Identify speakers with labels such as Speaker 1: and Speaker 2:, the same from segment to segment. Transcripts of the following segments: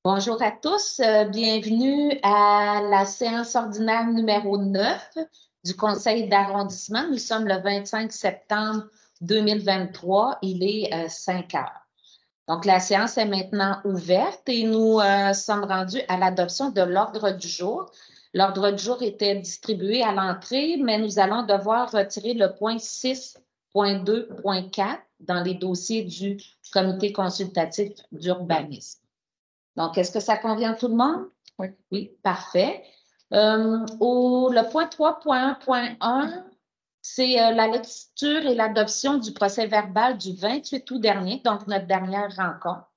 Speaker 1: Bonjour à tous, bienvenue à la séance ordinaire numéro 9 du Conseil d'arrondissement. Nous sommes le 25 septembre 2023, il est 5 heures. Donc, la séance est maintenant ouverte et nous sommes rendus à l'adoption de l'ordre du jour. L'ordre du jour était distribué à l'entrée, mais nous allons devoir retirer le point 6.2.4 dans les dossiers du Comité consultatif d'urbanisme. Donc, est-ce que ça convient à tout le monde?
Speaker 2: Oui.
Speaker 1: Oui, parfait. Le point 3.1.1, c'est la lecture et l'adoption du procès verbal du 28 août dernier, donc notre dernière rencontre.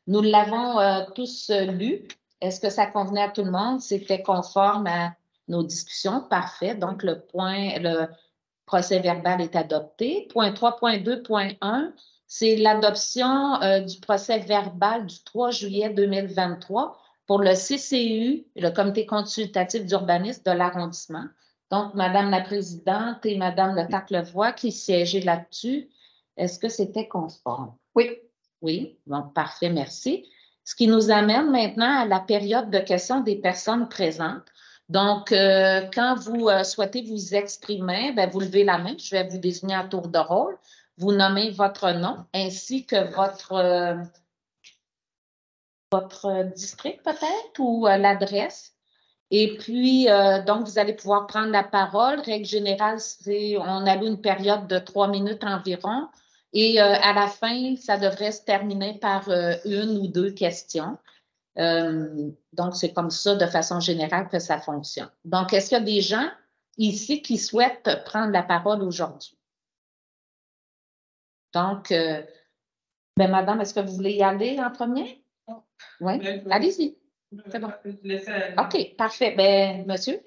Speaker 1: Nous l'avons tous lu. Est-ce que ça convenait à tout le monde? C'était conforme à nos discussions? Parfait. Donc, le procès verbal est adopté. Point 3.2.1, c'est l'adoption du procès verbal du 3 juillet 2023 pour le CCU, le Comité consultatif d'urbanisme de l'arrondissement. Donc, Madame la Présidente et Madame Le Taclevoix qui siégeaient là-dessus, est-ce que c'était conforme?
Speaker 2: Oui.
Speaker 1: Oui, donc parfait, merci. Ce qui nous amène maintenant à la période de questions des personnes présentes. Donc, quand vous souhaitez vous exprimer, bien, vous levez la main, je vais vous désigner à tour de rôle. Vous nommez votre nom ainsi que votre district peut-être ou l'adresse. Et puis, donc, vous allez pouvoir prendre la parole. Règle générale, on alloue une période de 3 minutes environ. Et à la fin, ça devrait se terminer par une ou deux questions. Donc, c'est comme ça, de façon générale, que ça fonctionne. Donc, est-ce qu'il y a des gens ici qui souhaitent prendre la parole aujourd'hui? Donc, ben, Madame, est-ce que vous voulez y aller en premier? Oui, allez-y. C'est bon. OK, parfait. Ben, monsieur?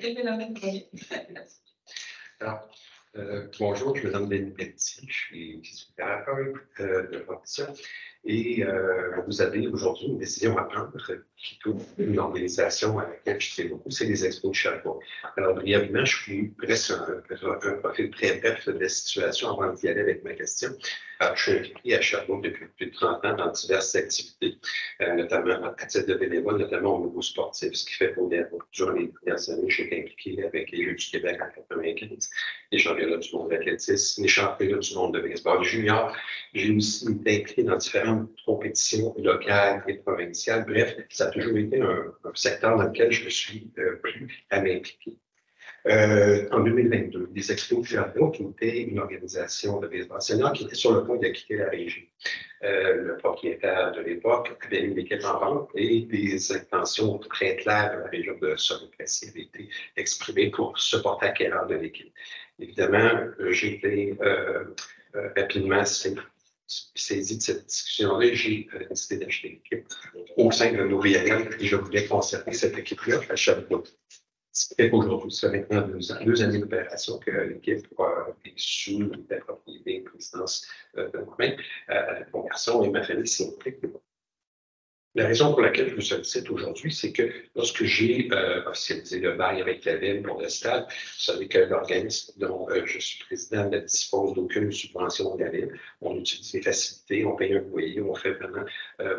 Speaker 3: Alors, bonjour, je me nomme Denis Pelletier, je suis thérapeute de formation et vous avez aujourd'hui une décision à prendre qui touche une organisation à laquelle je tiens beaucoup, c'est les Expos de Sherbrooke. Alors, brièvement, je suis presque un profil très bref de la situation avant d'y aller avec ma question. Alors, je suis impliqué à Sherbrooke depuis plus de 30 ans dans diverses activités, notamment à titre de bénévole, notamment au niveau sportif, ce qui fait qu'au durant les dernières années, j'ai été impliqué avec les Jeux du Québec en 1995, les championnats du monde d'athlétisme, les championnats du monde de baseball junior. J'ai aussi été impliqué dans différentes compétitions locales et provinciales. Bref, ça a toujours été un secteur dans lequel je me suis plu à m'impliquer. En 2022, les Expos de Sherbrooke, qui était une organisation de baseball senior qui était sur le point de quitter la régie. Le propriétaire de l'époque avait mis l'équipe en vente et des intentions très claires de la région de Sorel-Tracy avaient été exprimées pour se porter acquéreur de l'équipe. Évidemment, j'ai été rapidement saisi de cette discussion-là, j'ai décidé d'acheter l'équipe au sein de nos VRL et je voulais conserver cette équipe-là à Sherbrooke. Ce qui fait qu'aujourd'hui, ça fait maintenant 2 années d'opération que l'équipe est sous la propriété et présidence de moi-même. Mon garçon et ma famille s'y impliquent. La raison pour laquelle je vous sollicite aujourd'hui, c'est que lorsque j'ai officialisé le bail avec la Ville pour le stade, vous savez que l'organisme dont je suis président ne dispose d'aucune subvention de la Ville. On utilise les facilités, on paye un loyer, on fait vraiment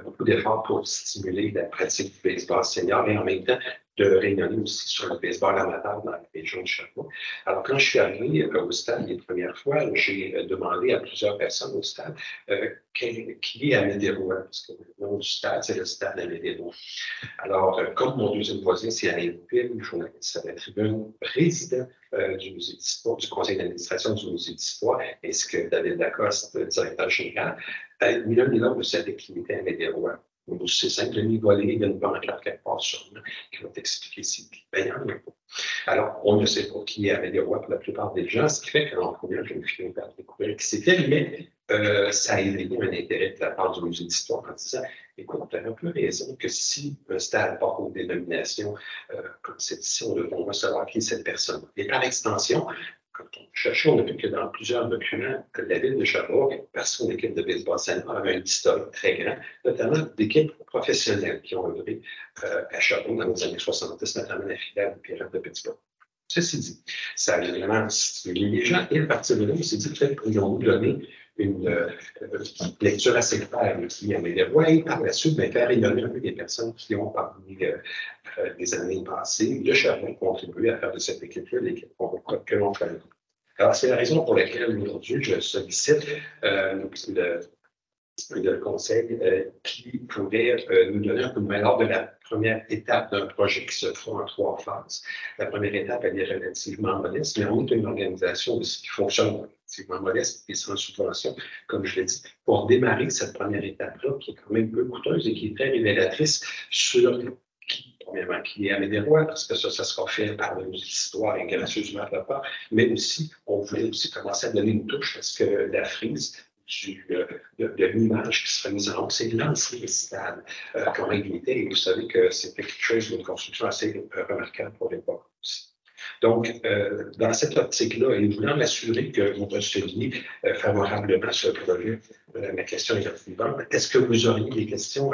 Speaker 3: beaucoup d'efforts pour stimuler la pratique du baseball senior et en même temps de rayonner aussi sur le baseball amateur dans la région de Sherbrooke. Alors, quand je suis arrivé au stade les premières fois, j'ai demandé à plusieurs personnes au stade qui est Amédée Rouen, parce que le nom du stade, c'est le stade Amédée Rouen. Alors, comme mon deuxième voisin, c'est Alain Goupil, journaliste à la Tribune, président du musée d'histoire, du conseil d'administration du musée d'histoire, ainsi que David Lacoste, directeur général, ni l'un ni l'autre ne savait qui était Amédée Rouen. C'est simple, Denis Volé, il y a une banque quelque part sur nous qui va t'expliquer si c'est payant ou pas. Alors, on ne sait pas qui est Amédée Rouen pour la plupart des gens, ce qui fait qu'en première, je me suis découvrir qui c'était, mais ça a éveillé un intérêt de la part du musée d'histoire en disant, écoute, tu as un peu raison que si un stade part aux dénominations comme celle-ci, on va savoir qui est cette personne. Et par extension, quand on cherchait, on a vu que dans plusieurs documents, que la ville de Sherbrooke, parce son équipe de baseball senior avait un historique très grand, notamment d'équipes professionnelles qui ont œuvré à Sherbrooke dans les années 70, notamment la filiale de Pirates de Pittsburgh. Ceci dit, ça a vraiment stimulé les gens et à partir de là, on s'est dit, peut-être pourrions-nous donner lecture assez claire qui Aimé des Rois, et par la suite, faire rayonner un peu des personnes qui ont parmi les années passées de Charbon contribué à faire de cette équipe-là l'équipe que l'on connaît. Alors, c'est la raison pour laquelle aujourd'hui, je sollicite le conseil qui pourrait nous donner un coup de main lors de la première étape d'un projet qui se fera en 3 phases. La première étape, elle est relativement modeste, mais on est une organisation aussi qui fonctionne relativement modeste et sans subvention, comme je l'ai dit, pour démarrer cette première étape-là, qui est quand même peu coûteuse et qui est très révélatrice sur premièrement, qui est Aimé des Rois, parce que ça sera fait par le musée d'histoire et gracieusement de la part, mais aussi, on voulait aussi commencer à donner une touche parce que la frise de l'image qui sera mise en œuvre, c'est l'ancien stade comment il était, et vous savez que c'était quelque chose d'une construction assez remarquable pour l'époque aussi. Donc, dans cette optique-là, et voulant m'assurer que vous receviez favorablement ce projet, ma question est la suivante. Est-ce que vous auriez des questions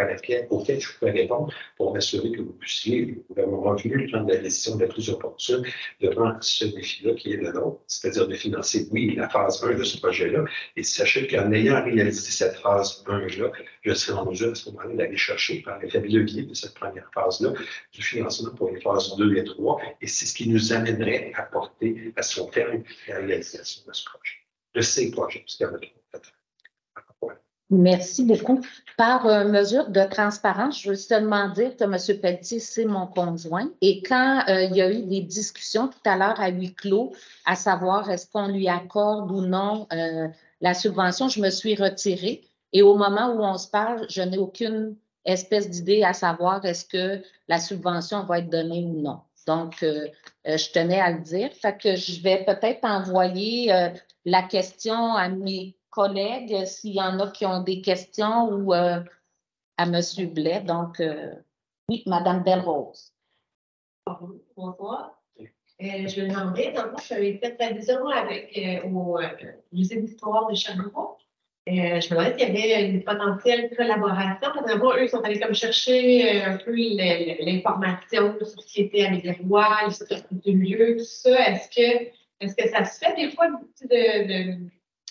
Speaker 3: auxquelles je pourrais répondre pour m'assurer que vous puissiez, vous avez revenu prendre la décision la plus opportune devant ce défi-là qui est le nôtre, c'est-à-dire de financer, oui, la phase 1 de ce projet-là. Et sachez qu'en ayant réalisé cette phase 1-là, je serai en mesure à ce moment-là d'aller chercher par l'effet de levier de cette première phase-là du financement pour les phases 2 et 3. Et c'est ce qui nous amènerait à porter à son terme la réalisation de ce projet, de ces projets, parce qu'il y en a d'autres.
Speaker 1: Merci beaucoup. Par mesure de transparence, je veux seulement dire que M. Pelletier, c'est mon conjoint. Et quand il y a eu des discussions tout à l'heure à huis clos, à savoir est-ce qu'on lui accorde ou non la subvention, je me suis retirée. Et au moment où on se parle, je n'ai aucune espèce d'idée à savoir est-ce que la subvention va être donnée ou non. Donc, je tenais à le dire. Fait que je vais peut-être envoyer la question à mes collègues, s'il y en a qui ont des questions, ou à M. Blais. Donc, oui, Mme Belle-Rose.
Speaker 2: Bonsoir. Je me demandais, dans le fond, j'avais fait l'adhésion au musée d'histoire de Sherbrooke. Je me demandais s'il y avait une potentielle collaboration. D'abord, eux, ils sont allés comme chercher un peu l'information sur ce qui était Aimé des Rois, l'histoire du lieu, tout ça. Est-ce que ça se fait des fois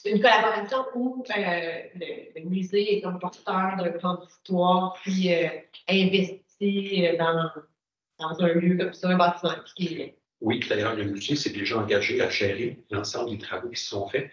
Speaker 2: une collaboration où le musée est comme porteur d'un plan d'histoire, puis investi dans un lieu comme ça, un bâtiment qui est...
Speaker 3: Oui, d'ailleurs, le musée s'est déjà engagé à gérer l'ensemble des travaux qui sont faits,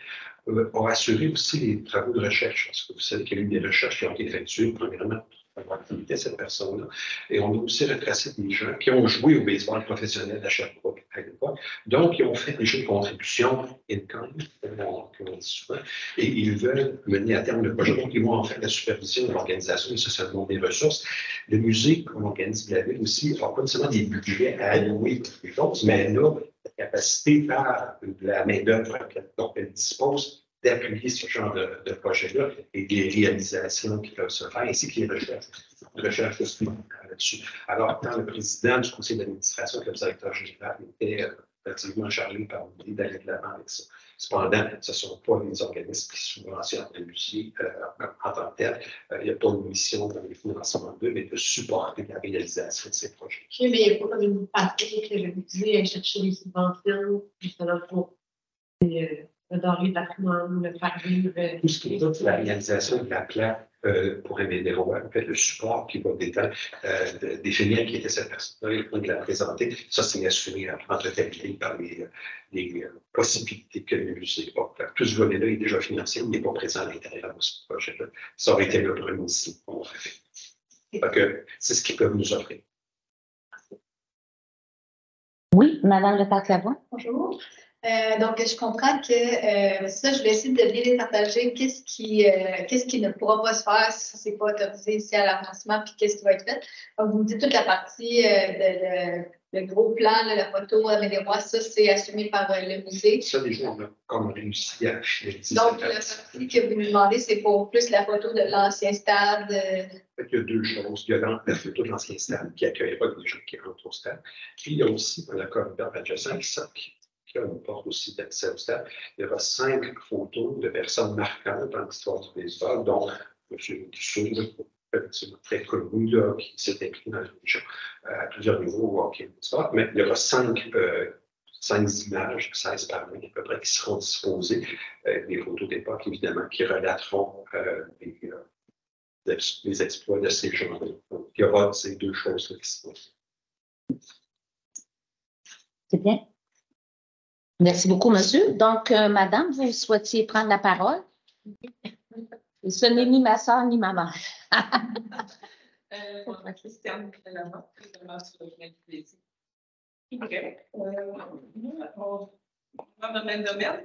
Speaker 3: pour assurer aussi les travaux de recherche, parce que vous savez qu'il y a eu des recherches qui ont été effectuées, premièrement, pour activité cette personne-là. Et on a aussi retracé des gens qui ont joué au baseball professionnel à Sherbrooke à l'époque, donc ils ont fait des jeux de contribution in-kind, comme on dit souvent, et ils veulent mener à terme le projet. Donc, ils vont en faire la supervision de l'organisation, et ça demande des ressources. Le musée, comme organisme de la ville aussi, n'a pas seulement des budgets à allouer pour quelque chose, mais elle a la capacité par la main-d'œuvre dont elle dispose d'appuyer ce genre de projet-là et des réalisations qui peuvent se faire, ainsi que les recherches aussi là-dessus. Alors, quand le président du conseil d'administration, que le directeur général, était relativement chargé par l'idée d'aller de l'avant avec ça. Cependant, ce ne sont pas les organismes qui subventionnent le musée en tant que tel. Il n'y a pas une mission dans les financements d'eux, mais de supporter la réalisation de ces projets.
Speaker 2: Oui, mais il n'y a pas comme une partie que le musée aille chercher les subventions, justement, pour redorer le patrimoine, le faire vivre.
Speaker 3: Tout ce qui est la réalisation de la plaque pour Aimé des Rois, en fait, le support qui va définir qui était cette personne-là et de la présenter, ça, c'est assumé entretenu par les possibilités que le musée a. Tout ce volet-là est déjà financé, il n'est pas présent à l'intérieur de ce projet-là. Ça aurait été le premier signe qu'on aurait fait. Donc, c'est ce qu'ils peuvent nous offrir.
Speaker 1: Oui, Mme Lepage-Lavoie.
Speaker 4: Bonjour. Donc, je comprends que ça, je vais essayer de bien les partager. Qu'est-ce qui ne pourra pas se faire si ce n'est pas autorisé ici à l'avancement, puis qu'est-ce qui va être fait. Donc, vous me dites toute la partie, le gros plan, là, la photo Aimé des Rois, ça, c'est assumé par le musée.
Speaker 3: Ça, déjà, on a comme réussi à finaliser.
Speaker 4: Donc, la partie que vous me demandez, c'est pour plus la photo de l'ancien stade.
Speaker 3: Il y a deux choses. Il y a la photo de l'ancien stade qui accueille pas des gens qui rentrent au stade. Puis, il y a aussi, dans le corridor adjacent, qui a une porte aussi d'accès au stade, il y aura 5 photos de personnes marquantes dans l'histoire du baseball, dont M. Dussou, très connu, là, qui s'est impliqué dans la région à plusieurs niveaux au hockey baseball. Mais il y aura 5 5 images, 16 par nuit à peu près, qui seront disposées. Des photos d'époque, évidemment, qui relateront les exploits de ces gens-là. Donc, il y aura ces deux choses-là qui se passent.
Speaker 1: C'est bien. Merci beaucoup, monsieur. Donc, madame, vous souhaitiez prendre la parole? Ce n'est ni ma soeur ni ma mère.
Speaker 5: Christiane, présentement sur le chemin du plaisir. Dans le même domaine,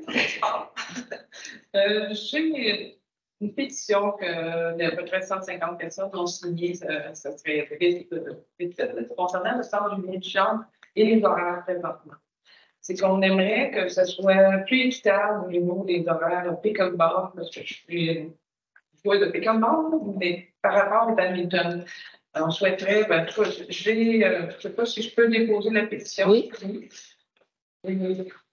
Speaker 5: j'ai une pétition d'à peu près 150 personnes ont signé, ça serait vite concernant le centre du lien de chambre et les horaires présentement. C'est qu'on aimerait que ce soit plus équitable au niveau des horaires au pickleball, parce que je suis joueuse de pickleball, mais par rapport au badminton. On souhaiterait, je ne sais pas si je peux déposer la pétition.
Speaker 1: Oui.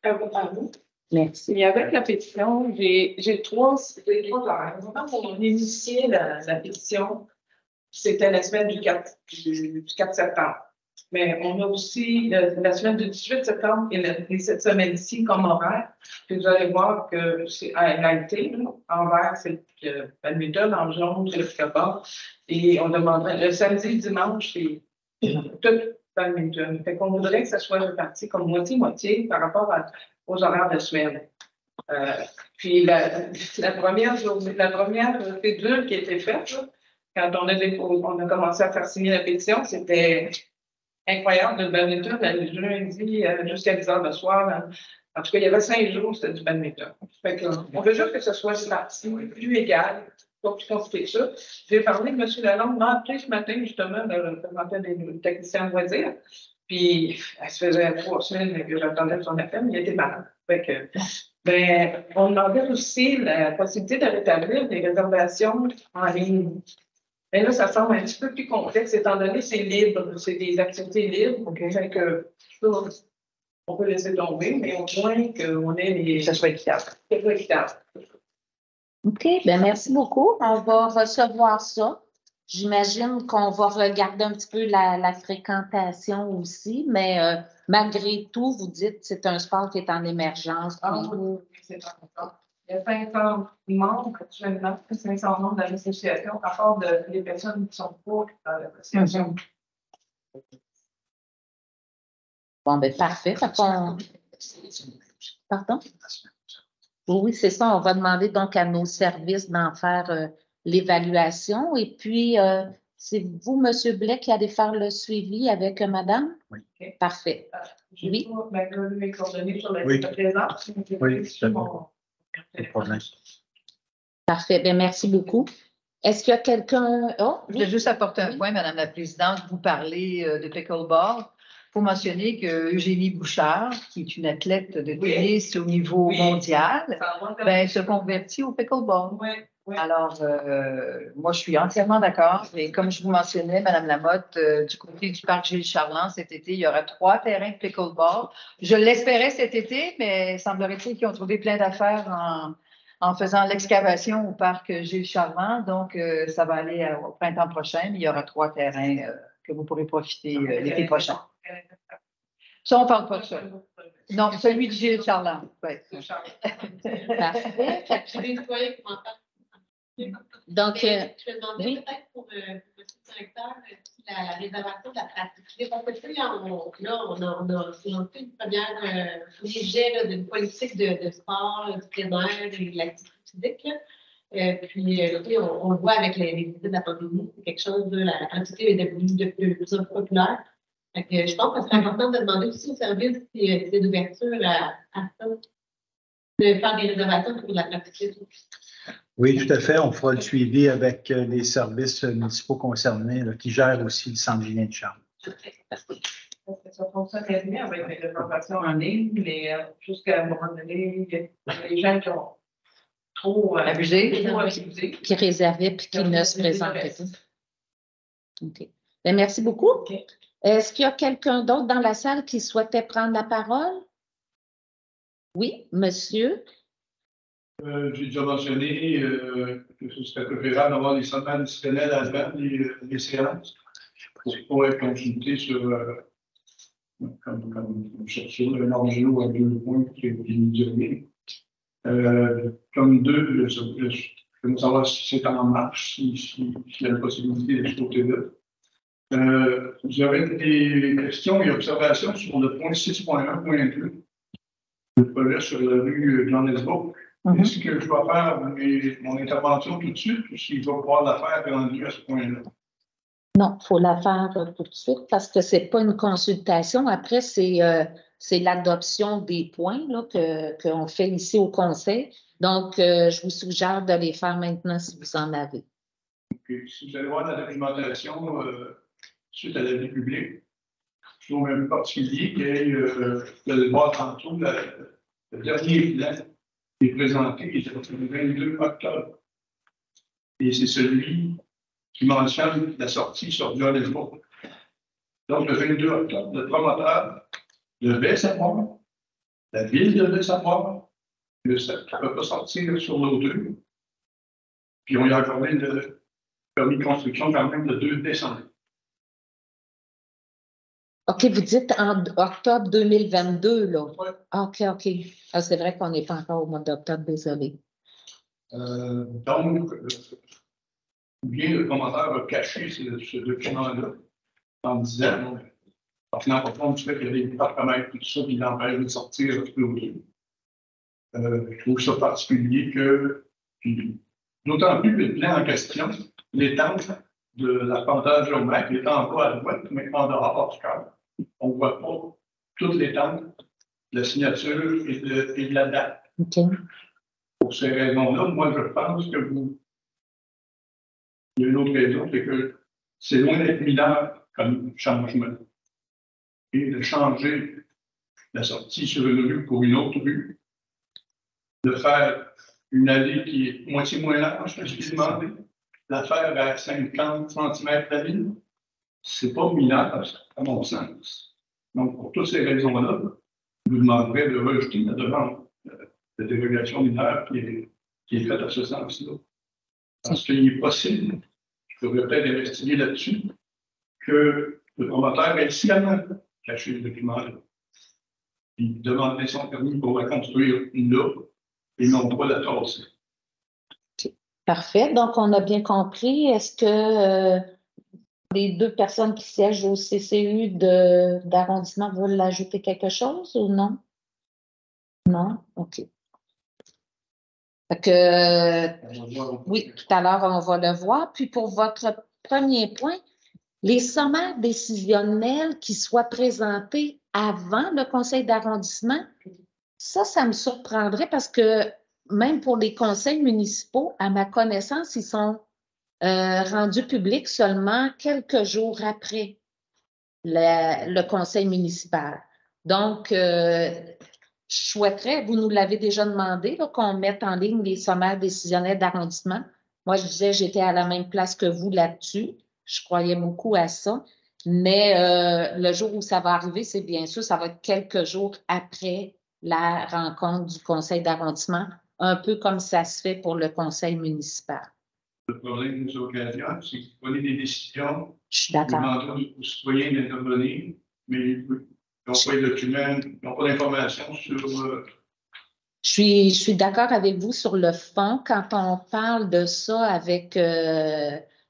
Speaker 5: À vous.
Speaker 1: Merci.
Speaker 5: Et avec la pétition, j'ai trois horaires. Au moment où on initiait la pétition, c'était la semaine du 4 septembre. Mais on a aussi la semaine du 18 septembre et cette semaine-ci comme horaire. Puis vous allez voir que c'est à été, en vert, c'est le badminton, en jaune, c'est le pickleball. Et on demanderait le samedi, dimanche, c'est tout badminton. Fait qu'on voudrait que ça soit réparti comme moitié-moitié par rapport aux horaires de semaine. Puis la première cédule qui a été faite, quand on a commencé à faire signer la pétition, c'était incroyable, le badminton, le lundi jusqu'à 10 h le soir. En tout cas, il y avait 5 jours, c'était du badminton. Fait que, on veut juste que ce soit plus égal, pas plus compliqué que ça. J'ai parlé de M. Lalonde, m'a appelé ce matin, justement, le représentant des techniciens de loisirs. Puis, elle se faisait 3 semaines que j'attendais son appel, mais il était malade. Fait que, on demandait aussi la possibilité de rétablir des réservations en ligne. Mais là, ça semble un petit peu plus complexe, étant donné que c'est libre, c'est des activités libres. Fait que, on peut laisser tomber, mais au moins qu'on ait les. Que ça soit équitable.
Speaker 1: OK, bien, merci beaucoup. On va recevoir ça. J'imagine qu'on va regarder un petit peu la fréquentation aussi, mais malgré tout, vous dites que c'est un sport qui est en émergence.
Speaker 5: Oui, c'est important. Il y a 500 membres actuellement, 500 membres de l'association, à part des personnes qui sont pour l'association.
Speaker 1: Bon, bien, parfait. Pardon? Oui, c'est ça. On va demander donc à nos services d'en faire l'évaluation. Et puis, c'est vous, M. Blais, qui allez faire le suivi avec madame?
Speaker 6: Oui.
Speaker 1: Okay. Parfait.
Speaker 5: Oui. Mes coordonnées sur la liste présente.
Speaker 6: Oui, c'est bon. Pas de problème.
Speaker 1: Parfait. Bien, merci beaucoup. Est-ce qu'il y a quelqu'un... Oh,
Speaker 7: je vais juste apporter un point, Madame la Présidente. Vous parlez de pickleball. Il faut mentionner que Eugénie Bouchard, qui est une athlète de tennis au niveau mondial, se convertit au pickleball.
Speaker 5: Oui.
Speaker 7: Alors, moi, je suis entièrement d'accord. Et comme je vous mentionnais, Madame Lamotte, du côté du parc Gilles Charland, cet été, il y aura 3 terrains de pickleball. Je l'espérais cet été, mais semblerait-il qu'ils ont trouvé plein d'affaires en faisant l'excavation au parc Gilles Charland. Donc, ça va aller au printemps prochain. Il y aura 3 terrains que vous pourrez profiter l'été prochain. Ça, on ne parle pas de ça. Non, celui de Gilles Charland. Oui.
Speaker 1: Parfait. Donc,
Speaker 2: je vais demander peut-être pour M. le directeur la réservation de la pratique. Parce que on a lancé une première léger d'une politique de sport, du plein air, de l'activité physique. Puis, on le voit avec les visites de la pandémie, c'est quelque chose de la quantité est devenue de plus en plus populaire. Je pense que c'est important de demander aussi au service si c'est d'ouverture à ça, de faire des réservations pour la pratique.
Speaker 6: Oui, tout à fait. On fera le suivi avec les services municipaux concernés là, qui gèrent aussi le centre de chambre.
Speaker 5: Ça fonctionne bien avec les réservations en ligne, mais jusqu'à un moment donné, il y a des gens qui ont trop abusé,
Speaker 1: qui réservaient puis qui ne se présentaient pas. OK. Bien, merci beaucoup.
Speaker 5: Okay.
Speaker 1: Est-ce qu'il y a quelqu'un d'autre dans la salle qui souhaitait prendre la parole? Oui, monsieur.
Speaker 8: J'ai déjà mentionné que ce serait préférable d'avoir des centres additionnels avant les séances pour être consulté sur comme chercheur, un ordino à 2 points qui est mesuré. Comme 2, je veux savoir si c'est en marche, s'il y a une possibilité de ce côté-là. J'aurais des questions et observations sur le point 6.1.2, le projet sur la rue Johannesburg. Est-ce que je dois faire mon intervention tout de suite ou s'il va pouvoir la faire rendue à ce point-là?
Speaker 1: Non, il faut la faire tout de suite parce que ce n'est pas une consultation. Après, c'est l'adoption des points qu'on fait ici au Conseil. Donc, je vous suggère de les faire maintenant si vous en avez.
Speaker 8: Okay. Si vous allez voir la documentation suite à la vie publique, je trouve un peu particulier vous allez voir tantôt, le dernier plan qui est présenté, il est le 22 octobre. Et c'est celui qui mentionne la sortie sur Johannesburg. Donc, le 22 octobre, le promoteur devait savoir, la ville devait savoir que ça ne peut pas sortir sur l'O2. Puis, on y a accordé le permis de construction quand même le 2 décembre.
Speaker 1: OK, vous dites en octobre 2022, là?
Speaker 8: Oui.
Speaker 1: OK. Ah, c'est vrai qu'on n'est pas encore au mois d'octobre, désolé.
Speaker 8: Donc, bien le commentaire a caché ce document-là en disant, en tenant pas compte du fait qu'il y a des paramètres, tout ça, qui l'empêchent de sortir l'O2. Je trouve ça particulier que, d'autant plus que le plan en question, l'étente de l'arpentage géomètre est en bas à droite, mais en dehors du cadre. On ne voit pas toute l'étente, la signature et de la date.
Speaker 1: OK.
Speaker 8: Pour ces raisons-là, moi, je pense que il y a une autre raison, c'est que c'est loin d'être mineur comme changement. Et de changer la sortie sur une rue pour une autre rue, de faire une allée qui est moitié moins large que je l'ai demandé, la faire à 50 cm la ville, c'est pas mineur, à mon sens. Donc, pour toutes ces raisons-là, je vous demanderai de rejeter la demande de dérogation mineure qui est faite à ce sens-là. Parce qu'il est possible, je devrais peut-être investiguer là-dessus, que le promoteur ait sciemment caché le document-là. Il demandait son permis pour la construire là et non pas la tasser.
Speaker 1: Parfait. Donc, on a bien compris. Est-ce que les 2 personnes qui siègent au CCU d'arrondissement veulent ajouter quelque chose ou non? Non? OK. Fait que, oui, tout à l'heure, on va le voir. Puis pour votre premier point, les sommaires décisionnels qui soient présentés avant le conseil d'arrondissement, ça me surprendrait parce que même pour les conseils municipaux, à ma connaissance, ils sont rendus publics seulement quelques jours après le conseil municipal. Donc, je souhaiterais, vous nous l'avez déjà demandé, qu'on mette en ligne les sommaires décisionnels d'arrondissement. Moi, je disais, j'étais à la même place que vous là-dessus. Je croyais beaucoup à ça. Mais le jour où ça va arriver, c'est bien sûr, ça va être quelques jours après la rencontre du conseil d'arrondissement, un peu comme ça se fait pour le conseil municipal.
Speaker 8: Le problème des occasions, c'est que vous prenez des décisions,
Speaker 1: je suis d'accord.
Speaker 8: Vous demandez aux citoyens d'intervenir, mais ils n'ont pas les documents, ils n'ont pas d'informations sur.
Speaker 1: Je suis d'accord avec vous sur le fond. Quand on parle de ça avec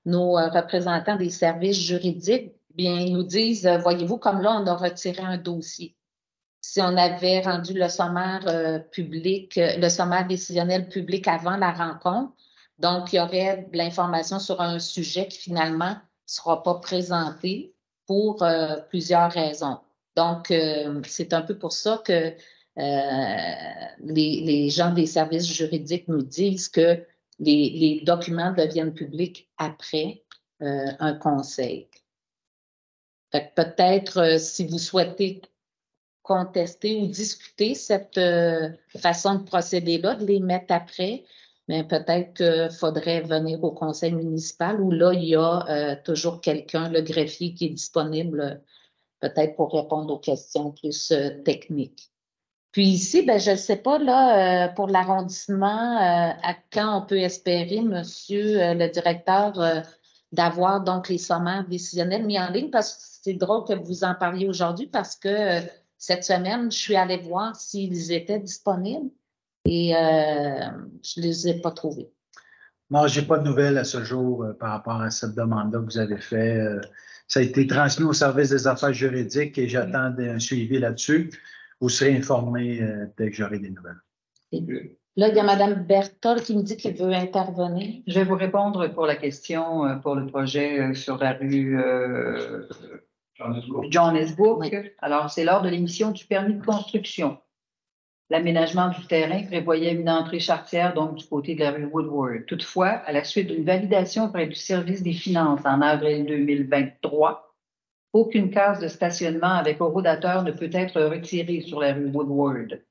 Speaker 1: nos représentants des services juridiques, bien, ils nous disent, voyez-vous, comme là, on a retiré un dossier. Si on avait rendu le sommaire public, le sommaire décisionnel public avant la rencontre, donc il y aurait de l'information sur un sujet qui finalement ne sera pas présenté pour plusieurs raisons. Donc, c'est un peu pour ça que les gens des services juridiques nous disent que les documents deviennent publics après un conseil. Fait que peut-être, si vous souhaitez contester ou discuter cette façon de procéder-là, de les mettre après, mais peut-être qu'il faudrait venir au conseil municipal où là, il y a toujours quelqu'un, le greffier, qui est disponible peut-être pour répondre aux questions plus techniques. Puis ici, ben, je ne sais pas, là, pour l'arrondissement, à quand on peut espérer, monsieur le directeur, d'avoir donc les sommaires décisionnels mis en ligne parce que c'est drôle que vous en parliez aujourd'hui parce que cette semaine, je suis allée voir s'ils étaient disponibles et je ne les ai pas trouvés.
Speaker 6: Non, je n'ai pas de nouvelles à ce jour par rapport à cette demande-là que vous avez faite. Ça a été transmis au service des affaires juridiques et j'attends un suivi là-dessus. Vous serez informé dès que j'aurai des nouvelles.
Speaker 1: Là, il y a Mme Berthold qui me dit qu'il veut intervenir.
Speaker 7: Je vais vous répondre pour la question pour le projet sur la rue John S. Book.
Speaker 1: Oui.
Speaker 7: Alors, c'est lors de l'émission du permis de construction. L'aménagement du terrain prévoyait une entrée charretière, donc du côté de la rue Woodward. Toutefois, à la suite d'une validation auprès du service des finances en avril 2023, aucune case de stationnement avec horodateur ne peut être retirée sur la rue Woodward.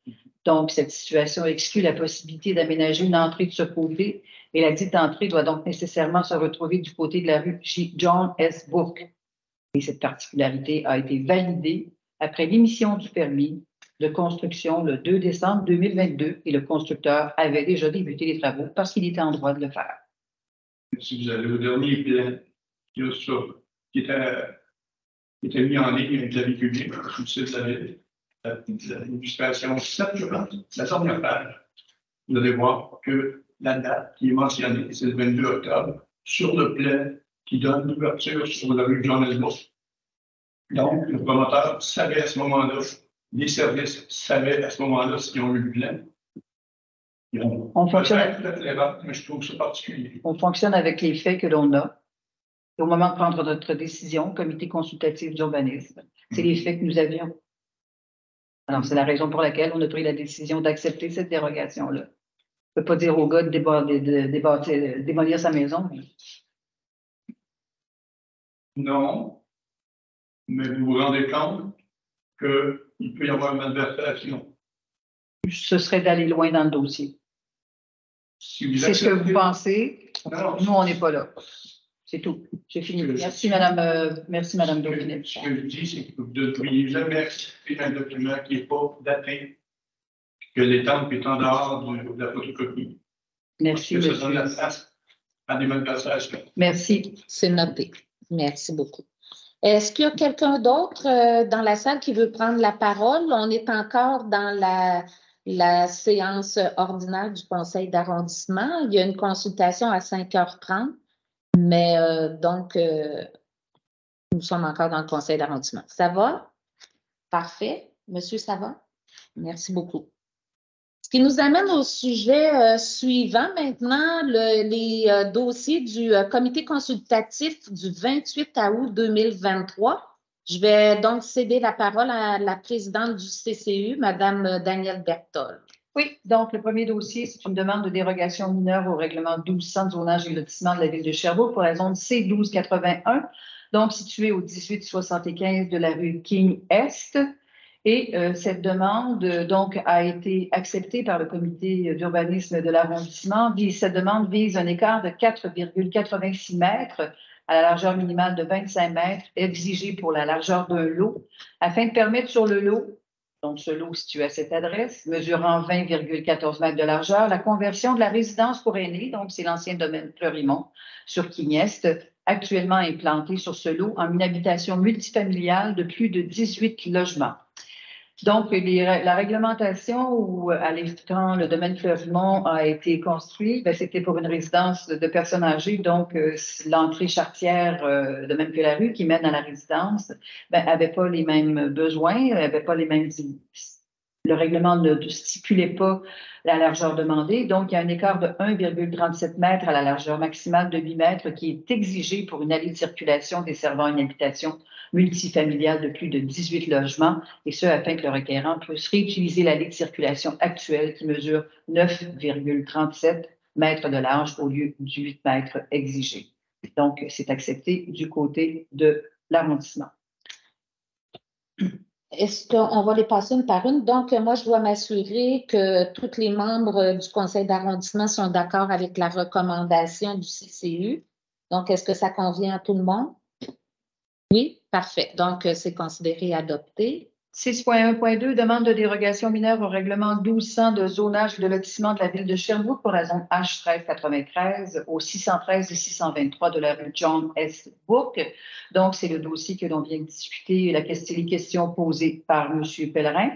Speaker 7: Donc, cette situation exclut la possibilité d'aménager une entrée de ce côté et la dite entrée doit donc nécessairement se retrouver du côté de la rue John S. Book. Et cette particularité a été validée après l'émission du permis de construction le 2 décembre 2022 et le constructeur avait déjà débuté les travaux parce qu'il était en droit de le faire.
Speaker 8: Si vous allez au dernier plan, il y a ça, qui était mis en ligne avec l'avis public sur le site de la ville. L'illustration 7, je pense, la dernière page. Vous allez voir que la date qui est mentionnée, c'est le 22 octobre, sur le plan qui donne l'ouverture sur la rue John S. Book. Donc, le promoteur savait à ce moment-là, les services savaient à ce moment-là s'ils ont eu le plan.
Speaker 7: On fonctionne,
Speaker 8: mais je trouve ça particulier.
Speaker 7: on fonctionne avec les faits que l'on a. Et au moment de prendre notre décision, comité consultatif d'urbanisme, c'est les faits que nous avions. Alors, c'est la raison pour laquelle on a pris la décision d'accepter cette dérogation-là. On ne peut pas dire au gars de démolir sa maison. Mais...
Speaker 8: Non, mais vous vous rendez compte qu'il peut y avoir une malversation.
Speaker 7: Ce serait d'aller loin dans le dossier.
Speaker 8: Si
Speaker 7: c'est ce que vous pensez.
Speaker 8: Non.
Speaker 7: Nous, on n'est pas là. C'est tout. J'ai fini. Merci, Madame Dauphinet.
Speaker 8: Ce que je dis, c'est que vous ne devriez jamais accepter un document qui n'est pas daté, que l'étampe est en dehors de la photocopie.
Speaker 7: Merci,
Speaker 8: parce que
Speaker 7: monsieur.
Speaker 8: ça donne la place à des malversations.
Speaker 7: Merci.
Speaker 1: C'est noté. Merci beaucoup. Est-ce qu'il y a quelqu'un d'autre dans la salle qui veut prendre la parole? On est encore dans la séance ordinaire du conseil d'arrondissement. Il y a une consultation à 5h30, mais donc, nous sommes encore dans le conseil d'arrondissement. Ça va? Parfait. Monsieur, ça va? Merci beaucoup. Ce qui nous amène au sujet suivant maintenant, les dossiers du comité consultatif du 28 août 2023. Je vais donc céder la parole à la présidente du CCU, Mme Danielle Berthold.
Speaker 7: Oui, donc le premier dossier, c'est une demande de dérogation mineure au règlement 1200 de zonage et lotissement de la ville de Sherbrooke pour la zone C1281, donc située au 1875 de la rue King-Est. Et cette demande donc a été acceptée par le comité d'urbanisme de l'arrondissement. Cette demande vise un écart de 4,86 mètres à la largeur minimale de 25 mètres exigée pour la largeur d'un lot afin de permettre sur le lot, donc ce lot situé à cette adresse, mesurant 20,14 mètres de largeur, la conversion de la résidence pour aînés, donc c'est l'ancien domaine Fleurimont sur King-Est, actuellement implanté sur ce lot en une habitation multifamiliale de plus de 18 logements. Donc, la réglementation où, quand le domaine Fleurimont a été construit, c'était pour une résidence de personnes âgées. Donc, l'entrée charretière, de même que la rue qui mène à la résidence, n'avait pas les mêmes besoins, n'avait pas les mêmes... Le règlement ne stipulait pas la largeur demandée. Donc, il y a un écart de 1,37 mètres à la largeur maximale de 8 mètres qui est exigé pour une allée de circulation desservant une habitation multifamiliale de plus de 18 logements, et ce, afin que le requérant puisse réutiliser l'allée de circulation actuelle qui mesure 9,37 mètres de large au lieu du 8 mètres exigé. Donc, c'est accepté du côté de l'arrondissement.
Speaker 1: Est-ce qu'on va les passer une par une? Donc, moi, je dois m'assurer que tous les membres du conseil d'arrondissement sont d'accord avec la recommandation du CCU. Donc, est-ce que ça convient à tout le monde? Oui, parfait. Donc, c'est considéré adopté.
Speaker 7: 6.1.2, demande de dérogation mineure au règlement 1200 de zonage et de lotissement de la ville de Sherbrooke pour la zone H 1393 au 613 et 623 de la rue John S. Book. Donc, c'est le dossier que l'on vient de discuter, les questions posées par M. Pellerin.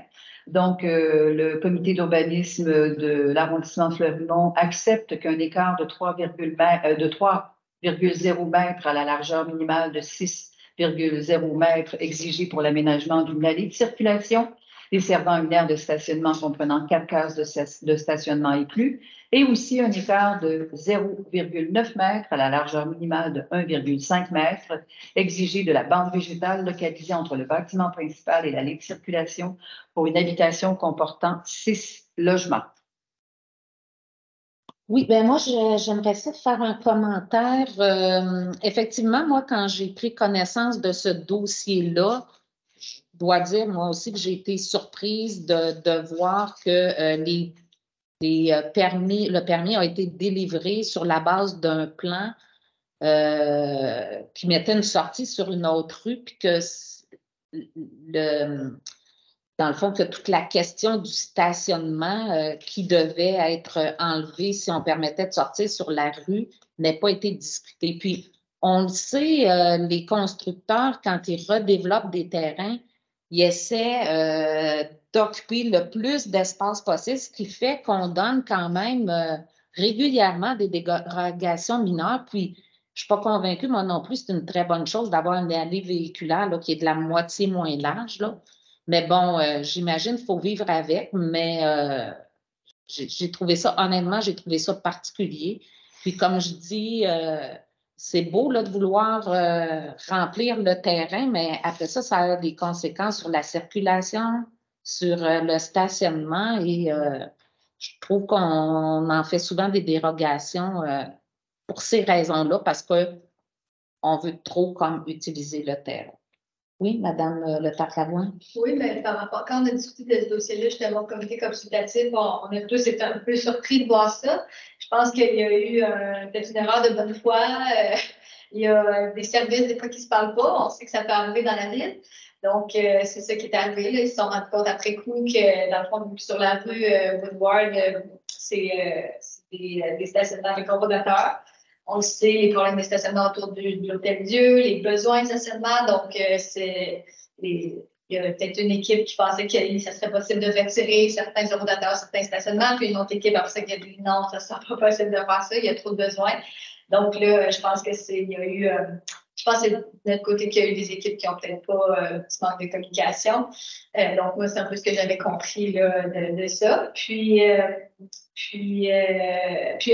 Speaker 7: Donc, le comité d'urbanisme de l'arrondissement de Fleury-Mont accepte qu'un écart de 3,0 mètres à la largeur minimale de 6,0 mètres exigé pour l'aménagement d'une allée de circulation desservant une aire de stationnement comprenant 4 cases de stationnement et plus, et aussi un écart de 0,9 mètres à la largeur minimale de 1,5 mètres exigé de la bande végétale localisée entre le bâtiment principal et l'allée de circulation pour une habitation comportant 6 logements.
Speaker 1: Oui, ben moi, j'aimerais ça faire un commentaire. Effectivement, moi, quand j'ai pris connaissance de ce dossier-là, je dois dire, moi aussi, que j'ai été surprise de voir que le permis a été délivré sur la base d'un plan qui mettait une sortie sur une autre rue, puis que dans le fond, que toute la question du stationnement qui devait être enlevé si on permettait de sortir sur la rue n'ait pas été discutée. Puis, on le sait, les constructeurs, quand ils redéveloppent des terrains, ils essaient d'occuper le plus d'espace possible, ce qui fait qu'on donne quand même régulièrement des dérogations mineures. Puis, je ne suis pas convaincue, moi non plus, c'est une très bonne chose d'avoir une allée véhiculaire là, qui est de la moitié moins large, là. Mais bon, j'imagine qu'il faut vivre avec, mais j'ai trouvé ça, honnêtement, j'ai trouvé ça particulier. Puis comme je dis, c'est beau là, de vouloir remplir le terrain, mais après ça, ça a des conséquences sur la circulation, sur le stationnement et je trouve qu'on en fait souvent des dérogations pour ces raisons-là parce qu'on veut trop comme utiliser le terrain. Oui, Madame Le Tarcavoine.
Speaker 4: Oui, mais par rapport, quand on a discuté de ce dossier-là, justement, au comité consultatif, on a tous été un peu surpris de voir ça. Je pense qu'il y a eu peut-être une erreur de bonne foi. Il y a des services, des fois, qui ne se parlent pas. On sait que ça peut arriver dans la ville. Donc, c'est ça qui est arrivé. Là. Ils se sont rendus compte après coup que, dans le fond, sur la rue Woodward, c'est des stationnements avec coprodateurs. On le sait, les problèmes de stationnement autour de l'Hôtel-Dieu, les besoins de stationnement. Donc, il y a peut-être une équipe qui pensait que ça serait possible de retirer certains coprodateurs, certains stationnements, puis une autre équipe après ça qui a dit non, ça ne sera pas possible de faire ça, il y a trop de besoins. Donc là, je pense que il y a eu, je pense que c'est de notre côté qu'il y a eu des équipes qui n'ont peut-être pas un petit manque de communication. Donc moi, c'est un peu ce que j'avais compris là, de ça. Puis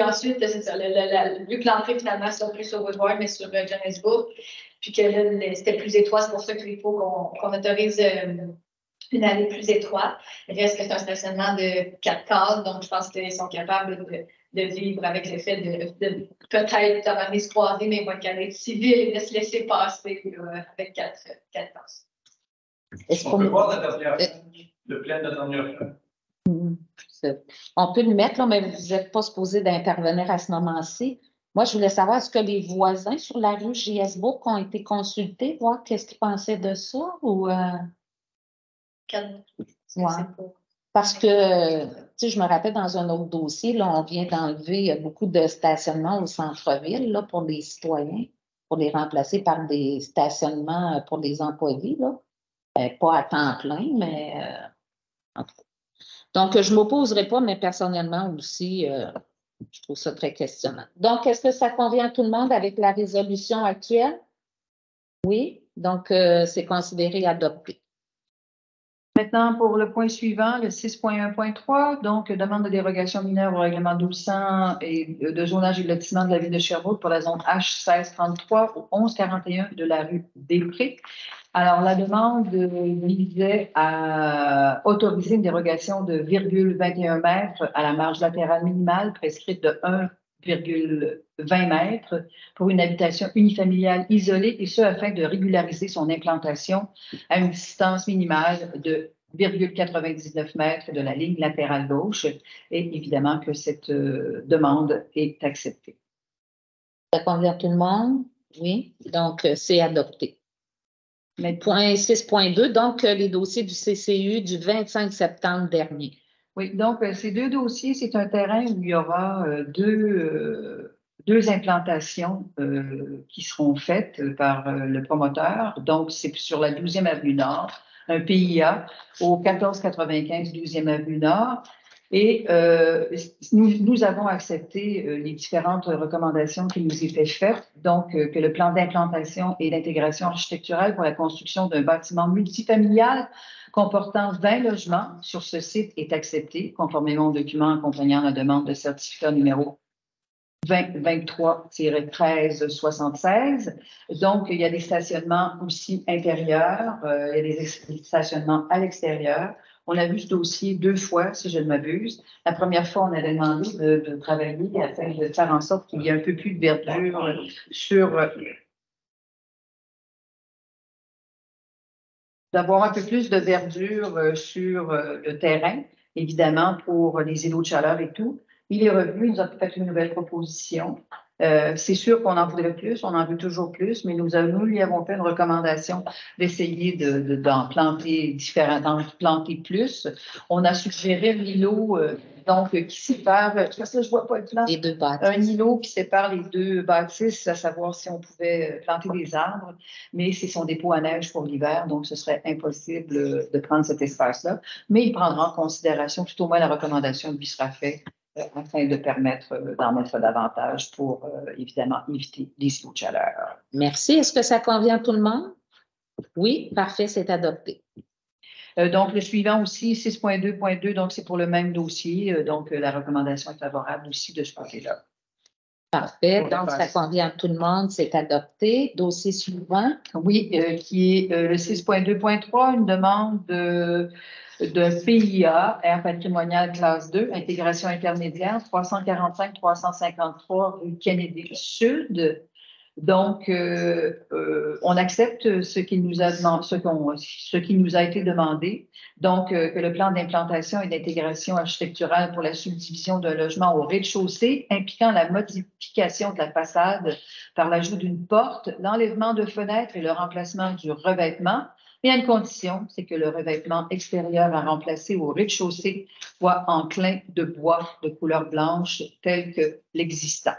Speaker 4: ensuite, c'est ça, vu que l'entrée finalement c'est plus sur Woodward, mais sur Johannesburg, puis que là, c'était plus étroit, c'est pour ça qu'il faut qu'on autorise une allée plus étroite. Il reste que c'est un stationnement de 4 cases, donc je pense qu'ils sont capables de vivre avec le fait de peut-être amener se croiser, mais ils vont être capables d'être civils et de se laisser passer là, avec 4 cases.
Speaker 8: On peut voir le plan de la dernière fois.
Speaker 1: On peut le mettre, là, mais vous n'êtes pas supposé d'intervenir à ce moment-ci. Moi, je voulais savoir, est-ce que les voisins sur la rue J.S. Bourque ont été consultés, voir qu'est-ce qu'ils pensaient de ça? Ou, ouais. Parce que, tu sais, je me rappelle dans un autre dossier, là, on vient d'enlever beaucoup de stationnements au centre-ville là, pour les citoyens, pour les remplacer par des stationnements pour les employés, là. Pas à temps plein, mais en tout cas. Donc, je ne m'opposerai pas, mais personnellement aussi, je trouve ça très questionnant. Donc, est-ce que ça convient à tout le monde avec la résolution actuelle? Oui, donc c'est considéré adopté.
Speaker 7: Maintenant, pour le point suivant, le 6.1.3, donc demande de dérogation mineure au règlement 1200 et de zonage et de lotissement de la ville de Sherbrooke pour la zone H 1633 au 1141 de la rue Després. Alors, la demande visait à autoriser une dérogation de 0,21 mètres à la marge latérale minimale prescrite de 1,20 mètres pour une habitation unifamiliale isolée, et ce afin de régulariser son implantation à une distance minimale de 0,99 mètres de la ligne latérale gauche. Et évidemment que cette demande est acceptée.
Speaker 1: Ça convient à tout le monde? Oui, donc c'est adopté.
Speaker 7: Mais
Speaker 1: Point 6.2, donc les dossiers du CCU du 25 septembre dernier.
Speaker 7: oui, donc ces deux dossiers, c'est un terrain où il y aura deux implantations qui seront faites par le promoteur. Donc, c'est sur la 12e avenue Nord, un PIA au 1495 12e avenue Nord. Et nous avons accepté les différentes recommandations qui nous étaient faites, donc que le plan d'implantation et d'intégration architecturale pour la construction d'un bâtiment multifamilial comportant 20 logements sur ce site est accepté, conformément au document accompagnant la demande de certificat numéro 2023-1376. Donc, il y a des stationnements aussi intérieurs, il y a des stationnements à l'extérieur. On a vu ce dossier 2 fois, si je ne m'abuse. La première fois, on avait demandé de travailler afin de faire en sorte qu'il y ait un peu plus de verdure d'avoir un peu plus de verdure sur le terrain, évidemment, pour les îlots de chaleur et tout. Il est revenu, il nous a fait une nouvelle proposition. C'est sûr qu'on en voudrait plus, on en veut toujours plus, mais nous lui avons fait une recommandation d'essayer d'en planter d'en planter plus. On a suggéré un îlot qui sépare, je vois pas le plan.
Speaker 1: Les deux bâtisses.
Speaker 7: Un îlot qui sépare les deux bâtisses, à savoir si on pouvait planter des arbres, mais c'est son dépôt à neige pour l'hiver, donc ce serait impossible de prendre cet espace-là. Mais il prendra en considération, tout au moins la recommandation lui sera faite afin de permettre d'en mettre davantage pour, évidemment, éviter les îlots de chaleur.
Speaker 1: Merci. Est-ce que ça convient à tout le monde? Oui, parfait, c'est adopté.
Speaker 7: Donc, le suivant aussi, 6.2.2, donc c'est pour le même dossier. Donc, la recommandation est favorable aussi de ce côté-là.
Speaker 1: Parfait. Donc, ça convient à tout le monde, c'est adopté. Dossier suivant.
Speaker 7: Oui, qui est le 6.2.3, une demande d'un PIA, aire patrimoniale classe 2, intégration intermédiaire, 345-353 rue Kennedy Sud. Donc, on accepte ce qui nous a été demandé. Donc, que le plan d'implantation et d'intégration architecturale pour la subdivision d'un logement au rez-de-chaussée impliquant la modification de la façade par l'ajout d'une porte, l'enlèvement de fenêtres et le remplacement du revêtement. Il y a une condition, c'est que le revêtement extérieur à remplacer au rez-de-chaussée soit en clin de bois de couleur blanche tel que l'existant.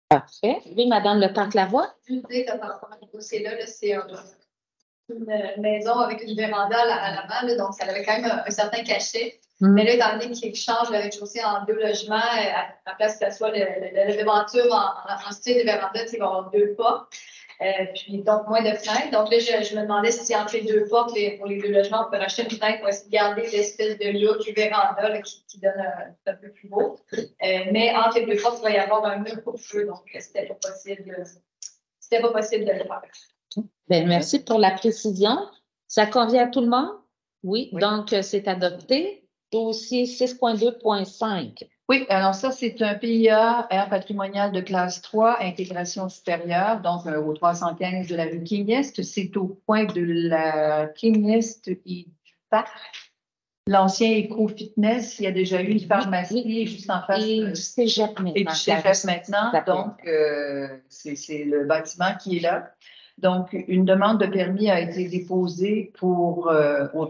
Speaker 1: Parfait. Oui, Madame Lepage-Lavoie.
Speaker 4: Je veux dire que par rapport à ce dossier-là, c'est une maison avec une véranda à l'avant, donc ça avait quand même un certain cachet. Mais là, étant donné qu'il change le rez-de-chaussée en 2 logements, à la place que ce soit le devanture en style de véranda, il va y avoir 2 pas. Puis donc moins de fenêtres. Donc là, je me demandais si entre les 2 portes, pour les 2 logements, on peut racheter une fenêtre pour essayer de garder l'espèce de look du véranda là, qui donne un peu plus beau. Mais entre les 2 portes, il va y avoir un mur pour feu, donc c'était pas possible de le faire.
Speaker 1: Bien, merci pour la précision. Ça convient à tout le monde? Oui. Donc c'est adopté. Dossier 6.2.5.
Speaker 7: Oui, alors ça, c'est un PIA, aire patrimoniale de classe 3, intégration supérieure, donc au 315 de la rue King-Est. C'est au coin de la King-Est et du parc. L'ancien Eco-Fitness, il y a déjà eu une pharmacie juste en face.
Speaker 1: Et du cégep maintenant.
Speaker 7: Et du cégep maintenant. Donc, c'est le bâtiment qui est là. Donc, une demande de permis a été déposée pour...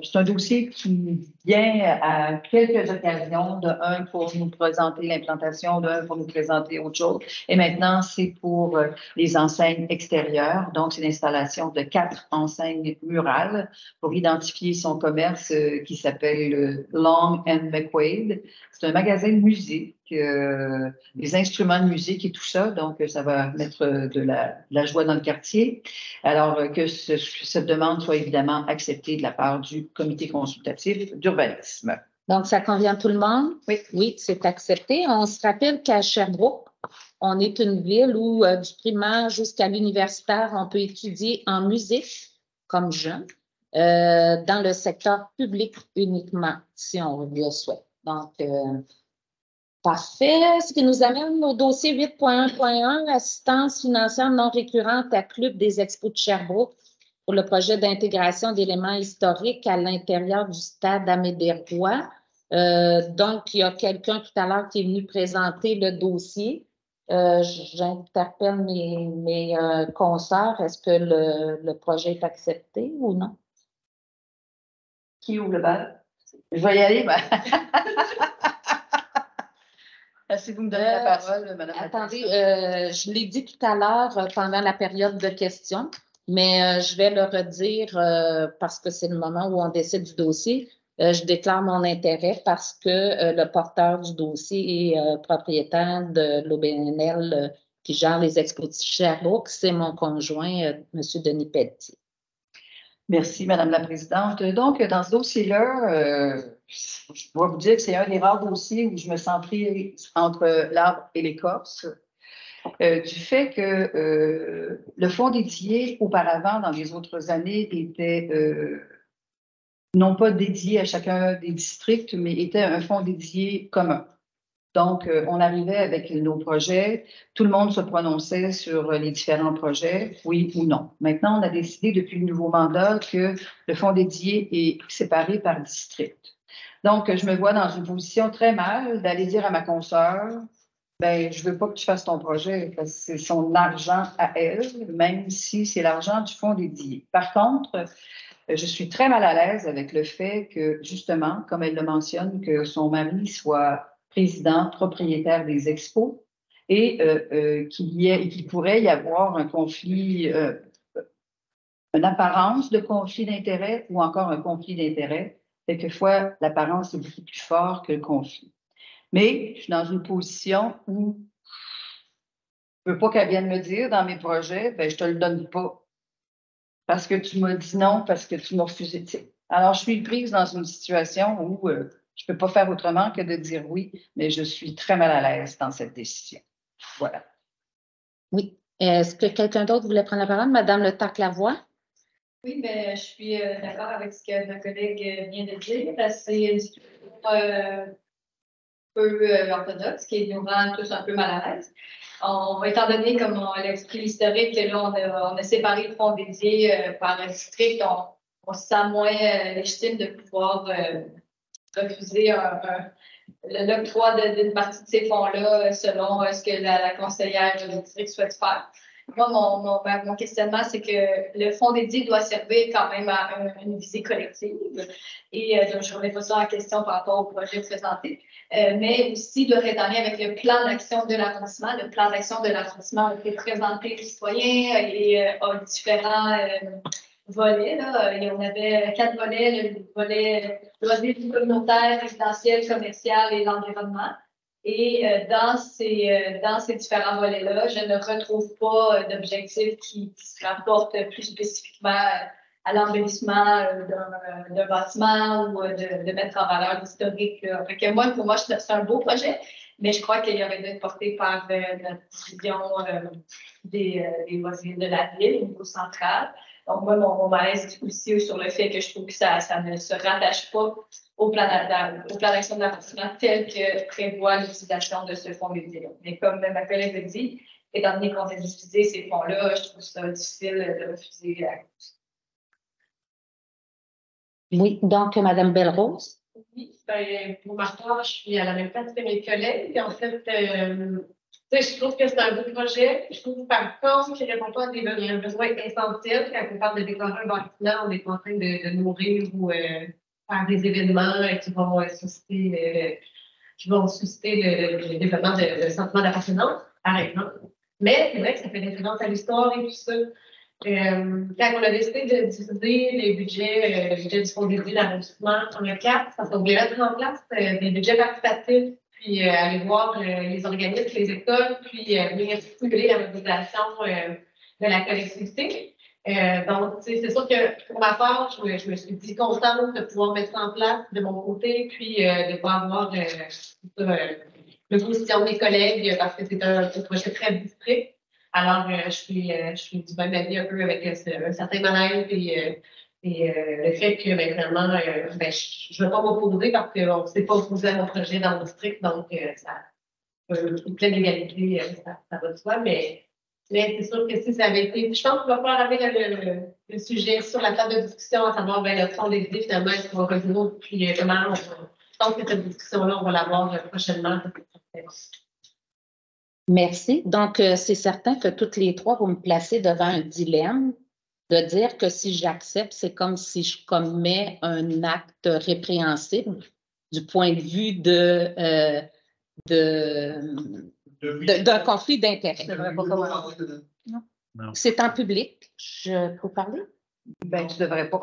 Speaker 7: c'est un dossier qui vient à quelques occasions, de un pour nous présenter l'implantation, de un pour nous présenter autre chose. Et maintenant, c'est pour les enseignes extérieures. Donc, c'est l'installation de 4 enseignes murales pour identifier son commerce qui s'appelle Long & McQuaid. C'est un magasin de musique, des instruments de musique et tout ça. Donc, ça va mettre de la joie dans le quartier. Alors, que cette demande soit évidemment acceptée de la part du comité consultatif d'urbanisme.
Speaker 1: Donc, ça convient à tout le monde?
Speaker 7: Oui.
Speaker 1: Oui, c'est accepté. On se rappelle qu'à Sherbrooke, on est une ville où du primaire jusqu'à l'universitaire, on peut étudier en musique comme jeune dans le secteur public uniquement, si on le souhaite. Donc, parfait. Ce qui nous amène au dossier 8.1.1, assistance financière non récurrente à Club des Expos de Sherbrooke pour le projet d'intégration d'éléments historiques à l'intérieur du stade Amédée-Roy. Donc, il y a quelqu'un tout à l'heure qui est venu présenter le dossier. J'interpelle mes consoeurs. Est-ce que le projet est accepté ou non?
Speaker 7: Qui ouvre le bal? Je vais y aller, ben. Si vous me donnez la parole, Madame la
Speaker 1: Attendez,
Speaker 7: Présidente.
Speaker 1: je l'ai dit tout à l'heure pendant la période de questions, mais je vais le redire parce que c'est le moment où on décide du dossier. Je déclare mon intérêt parce que le porteur du dossier est propriétaire de l'OBNL qui gère les expos de Sherbrooke. C'est mon conjoint, M. Denis Pelletier.
Speaker 7: Merci, Madame la Présidente. Donc, dans ce dossier-là, je dois vous dire que c'est un des rares dossiers où je me sens prise entre l'arbre et l'écorce. Du fait que le fonds dédié auparavant, dans les autres années, était non pas dédié à chacun des districts, mais était un fonds dédié commun. Donc, on arrivait avec nos projets, tout le monde se prononçait sur les différents projets, oui ou non. Maintenant, on a décidé depuis le nouveau mandat que le fonds dédié est séparé par district. Donc, je me vois dans une position très mal d'aller dire à ma consoeur, ben, je veux pas que tu fasses ton projet parce que c'est son argent à elle, même si c'est l'argent du fonds dédié. Par contre, je suis très mal à l'aise avec le fait que, justement, comme elle le mentionne, que son mari soit président, propriétaire des expos et qu'il pourrait y avoir un conflit, une apparence de conflit d'intérêt ou encore un conflit d'intérêt. Quelquefois, l'apparence est beaucoup plus forte que le conflit. Mais je suis dans une position où je ne veux pas qu'elle vienne me dire dans mes projets, ben, je ne te le donne pas parce que tu m'as dit non, parce que tu m'as refusé. Alors, je suis prise dans une situation où je ne peux pas faire autrement que de dire oui, mais je suis très mal à l'aise dans cette décision. Voilà.
Speaker 1: Oui. Est-ce que quelqu'un d'autre voulait prendre la parole? Madame Le Tac-Lavoie?
Speaker 4: Oui, mais je suis d'accord avec ce que ma collègue vient de dire. C'est une discussion peu orthodoxe qui nous rend tous un peu mal à l'aise. Étant donné, comme on l'a expliqué l'historique, que là, on a séparé le fonds dédié par un district, on se sent moins légitime de pouvoir refuser l'octroi d'une partie de ces fonds-là selon ce que la conseillère du district souhaite faire. Moi, mon questionnement, c'est que le fonds dédié doit servir quand même à une visée collective. Et donc, je ne remets pas ça en question par rapport au projet présenté, mais aussi doit être en lien avec le plan d'action de l'arrondissement. Le plan d'action de l'arrondissement a été présenté aux citoyens et a différents volets. Là. Et on avait 4 volets, le volet loisirs communautaires, résidentiel, commercial et l'environnement. Et dans ces différents volets-là, je ne retrouve pas d'objectifs qui se rapportent plus spécifiquement à l'embellissement d'un bâtiment ou de mettre en valeur l'historique. Pour moi, c'est un beau projet, mais je crois qu'il aurait dû être porté par notre vision des loisirs de la ville au niveau central. Donc, moi, mon malaise aussi sur le fait que je trouve que ça ne se rattache pas au plan d'action de l'arrondissement tel que prévoit l'utilisation de ce fonds dédié. Mais comme ma collègue le dit, étant donné qu'on a diffusé ces fonds-là, je trouve ça difficile de refuser la cause.
Speaker 1: Oui, donc, Mme Belrose.
Speaker 2: Oui, ben, pour ma part, je suis à la même place que mes collègues. En fait, je trouve que c'est un beau projet. Je trouve, par contre, qu'il ne répond pas à des besoins essentiels. Quand on parle de décorer un bâtiment, on est en train de nourrir ou faire des événements qui vont susciter le développement de sentiment d'appartenance, par exemple. Mais c'est vrai que ça fait référence à l'histoire et tout ça. Quand on a décidé de diviser les budgets, le budget du fonds dédié d'arrondissement en 4, ça voulait mettre en place des budgets participatifs, puis aller voir les organismes, les écoles, puis venir stimuler la mobilisation de la collectivité. Donc, c'est sûr que pour ma part, je me suis dit contente de pouvoir mettre ça en place de mon côté, puis de pouvoir avoir le position de mes collègues, parce que c'est un projet très district. Alors, je suis du même avis un peu avec un certain malaise et le fait que, vraiment, je ne vais pas m'opposer parce qu'on ne s'est pas opposé à mon projet dans mon district, donc une pleine égalité, ça va de soi, mais c'est sûr que si ça avait été... Je pense qu'on va pouvoir amener le sujet sur la table de discussion, à savoir le fond des idées, finalement, est-ce qu'on va revenir, puis comment... Je pense que cette discussion-là, on va l'avoir prochainement.
Speaker 1: Merci. Donc, c'est certain que toutes les trois, vous me placez devant un dilemme de dire que si j'accepte, c'est comme si je commets un acte répréhensible du point de vue d'un conflit d'intérêts.
Speaker 6: Non.
Speaker 1: C'est en public. Je peux parler?
Speaker 7: Ben, tu devrais pas.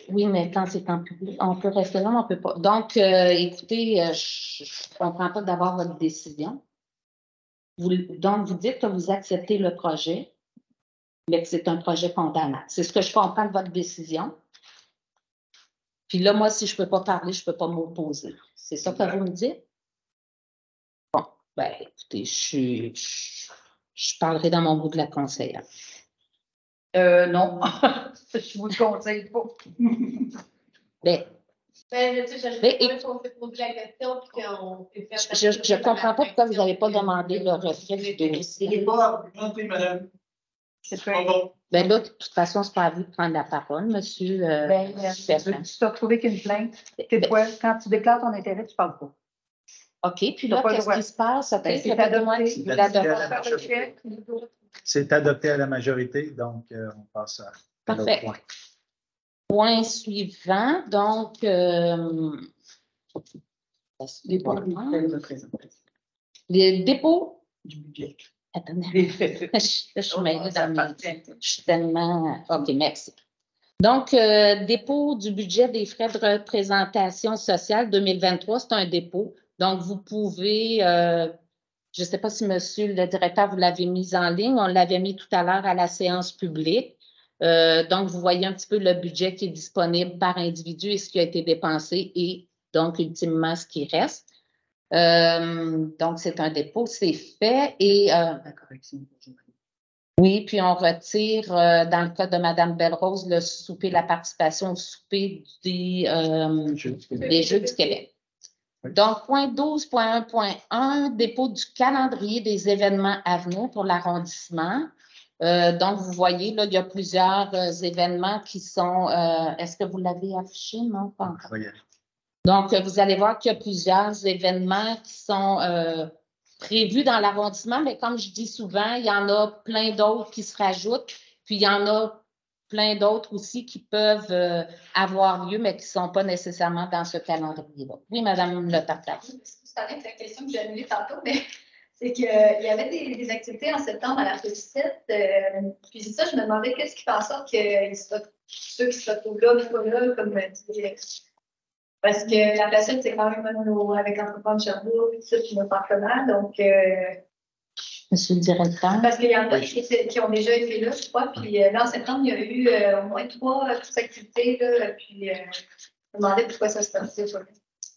Speaker 1: Oui, mais quand c'est en public, on peut rester là, mais on ne peut pas. Donc, écoutez, je ne comprends pas d'avoir votre décision. Donc, vous dites que vous acceptez le projet, mais que c'est un projet condamnable. C'est ce que je comprends de votre décision. Puis là, moi, si je ne peux pas parler, je ne peux pas m'opposer. C'est ça que vous me dites? Bon, ben, écoutez, je parlerai dans mon bout de la conseillère.
Speaker 7: Non, je vous le conseille pas.
Speaker 1: Ben,
Speaker 2: On s'est posé la question puis qu'on s'est fait.
Speaker 1: je ne comprends pas pourquoi vous n'avez pas demandé le retrait du dossier.
Speaker 8: Il n'est pas argumenté, madame.
Speaker 7: C'est
Speaker 8: Pas
Speaker 7: pas
Speaker 8: bon.
Speaker 1: Ben là, de toute façon, c'est pas à vous de prendre la parole, monsieur.
Speaker 7: Tu t'as retrouvé qu'une plainte. Quand tu déclares ton intérêt, tu ne parles pas.
Speaker 1: OK, puis
Speaker 7: T'as
Speaker 1: là,
Speaker 7: pas le
Speaker 1: qu'est-ce
Speaker 7: droit.
Speaker 1: qui se passe? OK,
Speaker 7: Ben, c'est
Speaker 1: répétez-moi
Speaker 7: adopté.
Speaker 1: qui vous l'adopte.
Speaker 6: C'est adopté à la majorité, donc on passe à l'autre
Speaker 1: Parfait.
Speaker 6: point.
Speaker 1: Point suivant, donc, les dépôts
Speaker 7: Du budget.
Speaker 1: Attendez, je suis mêlée dans mes... Je suis tellement... OK, merci. Donc, dépôt du budget des frais de représentation sociale 2023, c'est un dépôt. Donc, vous pouvez, je ne sais pas si monsieur le directeur, vous l'avez mis en ligne, on l'avait mis tout à l'heure à la séance publique. Donc, vous voyez un petit peu le budget qui est disponible par individu et ce qui a été dépensé et donc, ultimement, ce qui reste. Donc, c'est un dépôt, c'est fait. Et
Speaker 7: La correction.
Speaker 1: oui, puis on retire, dans le cas de Mme Belle-Rose, le souper, la participation au souper des Jeux du Québec. Donc, point 12.1.1, dépôt du calendrier des événements à venir pour l'arrondissement. Donc, vous voyez, là, il y a plusieurs événements qui sont... est-ce que vous l'avez affiché? Non, pas encore.
Speaker 6: Oui.
Speaker 1: Donc, vous allez voir qu'il y a plusieurs événements qui sont prévus dans l'arrondissement, mais comme je dis souvent, il y en a plein d'autres qui se rajoutent, puis il y en a plein d'autres aussi qui peuvent avoir lieu, mais qui ne sont pas nécessairement dans ce calendrier-là. Oui, Madame Le Tartare.
Speaker 4: C'est la question que j'ai annulée tantôt, mais c'est qu'il y avait des activités en septembre à la Félicite. Puis c'est ça, je me demandais qu'est-ce qui fait en sorte que ceux qui se retrouvent là, pas là, comme parce que la Félicite, c'est quand même avec Entreprendre Sherbrooke, tout ça, puis nos partenaires. Donc,
Speaker 1: Monsieur le directeur.
Speaker 4: parce qu'il y en a qui ont déjà été là, je crois. Puis là, en septembre, il y a eu au moins 3 activités. Là, puis je me demandais pourquoi ça se passait.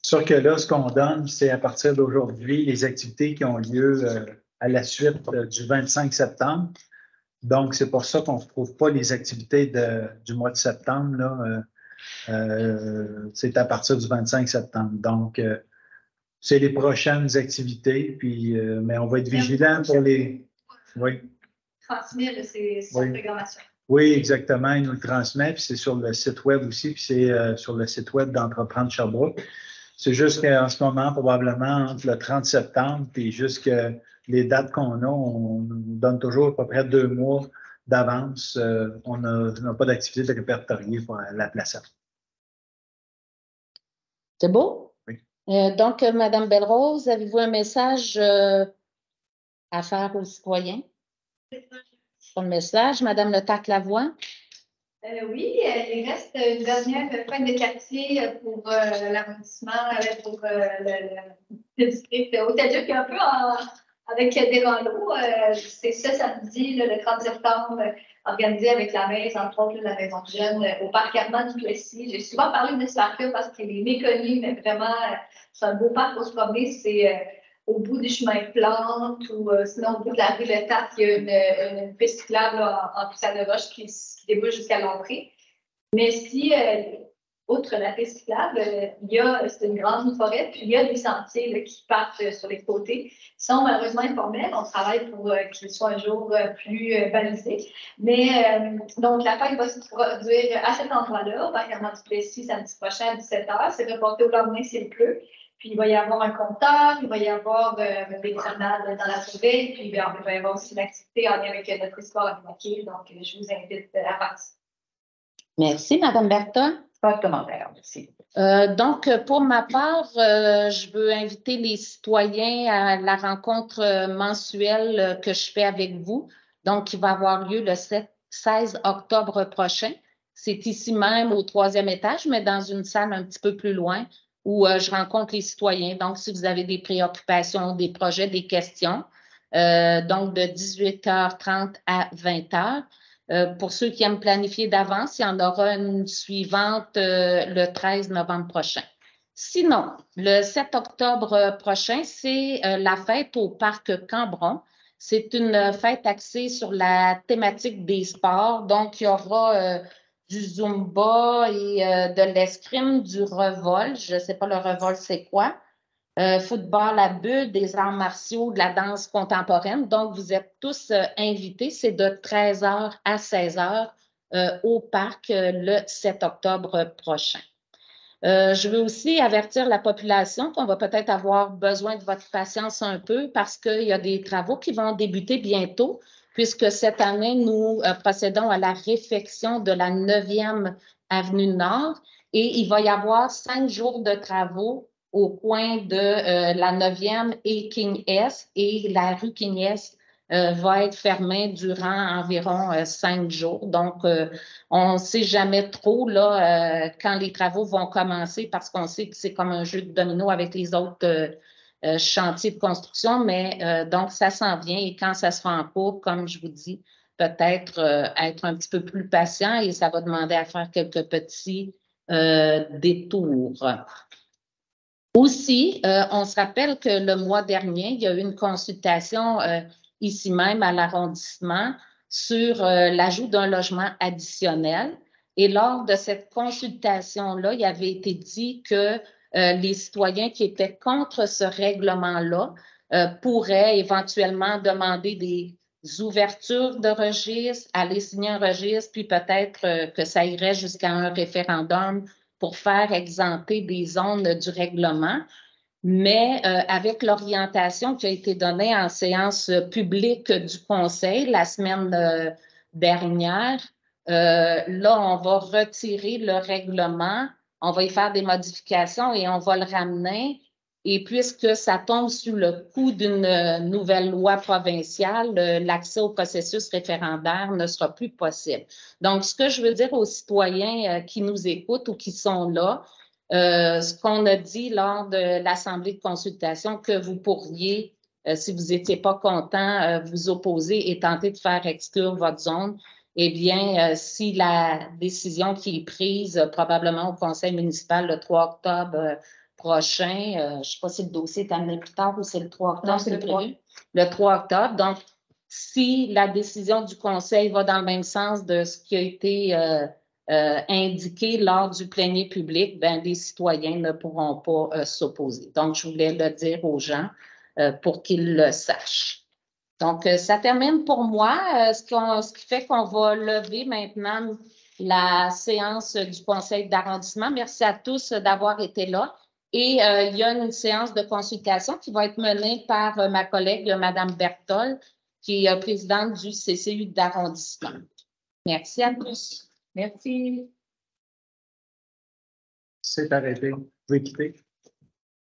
Speaker 6: Sûr que là, ce qu'on donne, c'est à partir d'aujourd'hui les activités qui ont lieu à la suite du 25 septembre. Donc, c'est pour ça qu'on ne retrouve pas les activités du mois de septembre. Là, c'est à partir du 25 septembre. Donc, c'est les prochaines activités, puis, mais on va être vigilant pour les... Oui.
Speaker 4: Transmet cette programmation.
Speaker 6: Oui, exactement. Il nous le transmet, puis c'est sur le site web aussi, puis c'est sur le site web d'Entreprendre Sherbrooke. C'est juste qu'en ce moment, probablement, entre le 30 septembre puis jusque les dates qu'on a, on nous donne toujours à peu près 2 mois d'avance. On n'a pas d'activité de répertoriée pour la placer.
Speaker 1: C'est beau?
Speaker 6: Oui.
Speaker 1: Donc, Mme Belle-Rose, avez-vous un message à faire aux citoyens? Pas de message. Mme Le Tartare-Lavoie?
Speaker 4: Oui, il reste une dernière fête de quartier pour l'arrondissement, pour le district Hôtel-Dieu, qui est un peu avec des randos. C'est ce samedi, le 30 septembre, organisé avec la Maison, entre autres la Maison de Jeunes, au parc Armand du Plessis. J'ai souvent parlé de ce parc-là parce qu'il est méconnu, mais vraiment, c'est un beau parc pour se promener. C'est au bout du chemin de plantes ou sinon au bout de la rue Le Tarte, il y a une piste cyclable en poussière de roche qui débouche jusqu'à l'entrée. Mais si, outre la piste cyclable, c'est une grande forêt, puis il y a des sentiers là, qui partent sur les côtés. Ils sont malheureusement informels. On travaille pour qu'ils soient un jour plus balisés. Mais donc, la fête va se produire à cet endroit-là, au parc Armand du Plessis, samedi prochain à 17h. C'est reporté au lendemain s'il pleut. Puis il va y avoir un compteur, il va y avoir des promenades dans la forêt, puis il va y avoir aussi une activité en lien avec notre histoire animatique. Donc, je vous invite à participer.
Speaker 1: Merci, Mme Bertha.
Speaker 7: Pas de commentaire, merci.
Speaker 1: Donc, pour ma part, je veux inviter les citoyens à la rencontre mensuelle que je fais avec vous, donc qui va avoir lieu le 16 octobre prochain. C'est ici même au 3e étage, mais dans une salle un petit peu plus loin où je rencontre les citoyens. Donc, si vous avez des préoccupations, des projets, des questions, donc de 18h30 à 20h. Pour ceux qui aiment planifier d'avance, il y en aura une suivante le 13 novembre prochain. Sinon, le 7 octobre prochain, c'est la fête au parc Cambron. C'est une fête axée sur la thématique des sports. Donc, il y aura du Zumba et de l'escrime, du revol. Je ne sais pas le revol, c'est quoi. Football à bulle, des arts martiaux, de la danse contemporaine. Donc, vous êtes tous invités. C'est de 13h à 16h au parc le 7 octobre prochain. Je veux aussi avertir la population qu'on va peut-être avoir besoin de votre patience un peu parce qu'il y a des travaux qui vont débuter bientôt, puisque cette année, nous procédons à la réfection de la 9e avenue Nord et il va y avoir 5 jours de travaux au coin de la 9e et King S, et la rue King S va être fermée durant environ 5 jours. Donc, on ne sait jamais trop là, quand les travaux vont commencer parce qu'on sait que c'est comme un jeu de domino avec les autres chantiers de construction, mais donc ça s'en vient et quand ça sera en cours, comme je vous dis, peut-être être un petit peu plus patient et ça va demander à faire quelques petits détours. Aussi, on se rappelle que le mois dernier, il y a eu une consultation ici même à l'arrondissement sur l'ajout d'un logement additionnel. Et lors de cette consultation-là, il avait été dit que les citoyens qui étaient contre ce règlement-là pourraient éventuellement demander des ouvertures de registre, aller signer un registre, puis peut-être que ça irait jusqu'à un référendum pour faire exempter des zones du règlement. Mais avec l'orientation qui a été donnée en séance publique du Conseil la semaine dernière, là, on va retirer le règlement, on va y faire des modifications et on va le ramener. Et puisque ça tombe sous le coup d'une nouvelle loi provinciale, l'accès au processus référendaire ne sera plus possible. Donc, ce que je veux dire aux citoyens qui nous écoutent ou qui sont là, ce qu'on a dit lors de l'Assemblée de consultation, que vous pourriez, si vous n'étiez pas content, vous opposer et tenter de faire exclure votre zone, eh bien, si la décision qui est prise probablement au conseil municipal le 3 octobre prochain, je ne sais pas si le dossier est amené plus tard ou c'est le 3 octobre.
Speaker 7: Non, c'est le 3.
Speaker 1: Le 3 octobre. Donc, si la décision du conseil va dans le même sens de ce qui a été indiqué lors du plénier public, ben, les citoyens ne pourront pas s'opposer. Donc, je voulais le dire aux gens pour qu'ils le sachent. Donc, ça termine pour moi, ce qui fait qu'on va lever maintenant la séance du conseil d'arrondissement. Merci à tous d'avoir été là. Et il y a une séance de consultation qui va être menée par ma collègue, Mme Berthold, qui est présidente du CCU d'arrondissement. Merci à tous.
Speaker 7: Merci.
Speaker 6: C'est arrêté. Vous pouvez quitter.